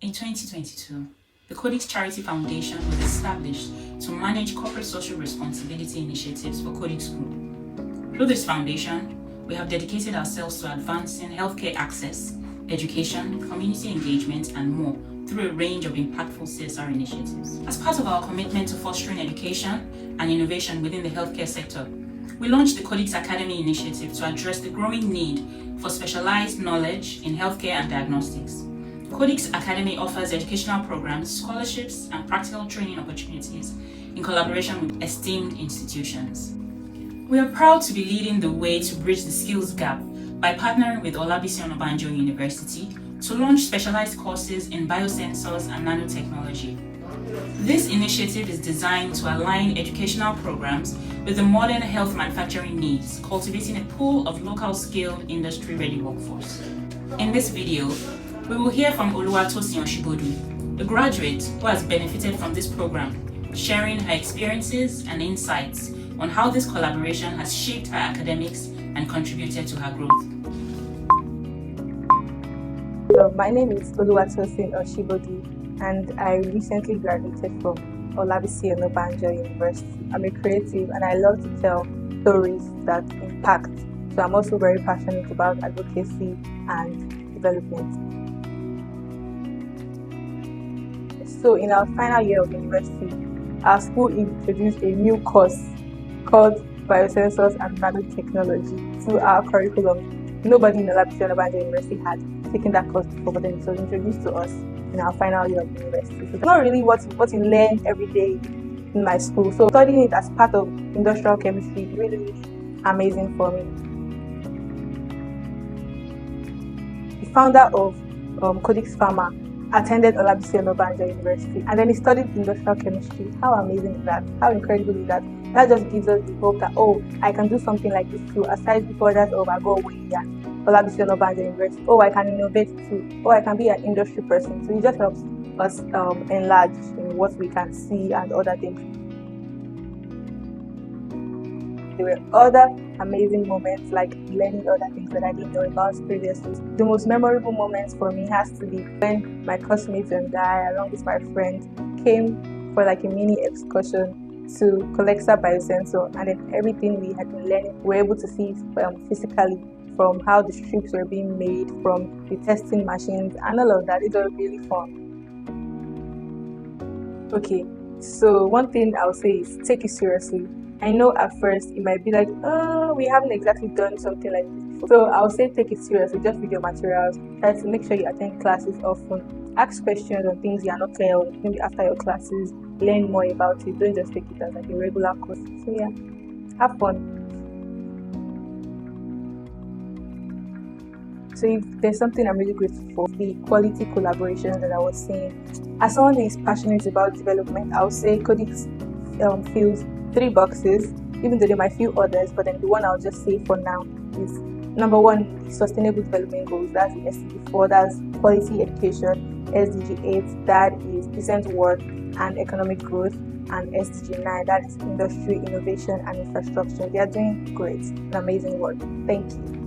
In 2022, the Codix Charity Foundation was established to manage corporate social responsibility initiatives for Codix Group. Through this foundation, we have dedicated ourselves to advancing healthcare access, education, community engagement, and more through a range of impactful CSR initiatives. As part of our commitment to fostering education and innovation within the healthcare sector, we launched the Codix Academy initiative to address the growing need for specialized knowledge in healthcare and diagnostics. Codix Academy offers educational programs, scholarships, and practical training opportunities in collaboration with esteemed institutions. We are proud to be leading the way to bridge the skills gap by partnering with Olabisi Onabanjo University to launch specialized courses in biosensors and nanotechnology. This initiative is designed to align educational programs with the modern health manufacturing needs, cultivating a pool of local skilled industry-ready workforce. In this video, we will hear from Oluwatosin Osibodu, a graduate who has benefited from this program, sharing her experiences and insights on how this collaboration has shaped her academics and contributed to her growth. My name is Oluwatosin Osibodu, and I recently graduated from Olabisi Onabanjo University. I'm a creative and I love to tell stories that impact. So I'm also very passionate about advocacy and development. So in our final year of university, our school introduced a new course called Biosensors and Nanotechnology to our curriculum. Nobody in Olabisi Onabanjo University had taken that course before, but then it was introduced to us in our final year of university. So it's not really what you learn every day in my school. So studying it as part of industrial chemistry is really amazing for me. The founder of Codix Pharma attended Olabisi Onabanjo University, and then he studied industrial chemistry. How amazing is that? How incredible is that? That just gives us the hope that, oh, I can do something like this too. Aside before that, oh, I go away and Olabisi Onabanjo University. Oh, I can innovate too. Oh, I can be an industry person. So it just helps us enlarge in what we can see and other things. There were other amazing moments, like learning other things that I didn't know about previously. The most memorable moments for me has to be when my classmates and I, along with my friend, came for like a mini excursion to Codix Biosensor, and then everything we had been learning, we were able to see physically, from how the strips were being made, from the testing machines, and all of that. It was really fun. Okay, so one thing I'll say is take it seriously. I know at first it might be like, oh, we haven't exactly done something like this before. So I'll say take it seriously, just read your materials, try to make sure you attend classes often, ask questions on things you are not clear on, maybe after your classes, learn more about it, don't just take it as like a regular course. So yeah, have fun. So if there's something I'm really grateful for, the quality collaborations that I was seeing. As someone who is passionate about development, I would say Codix fills 3 boxes, even though there might feel others, but then the one I'll just say for now is number 1, the Sustainable Development Goals. That's the SDG 4, that's quality education. SDG 8, that is decent work and economic growth. And SDG 9, that is industry, innovation, and infrastructure. They are doing great and amazing work. Thank you.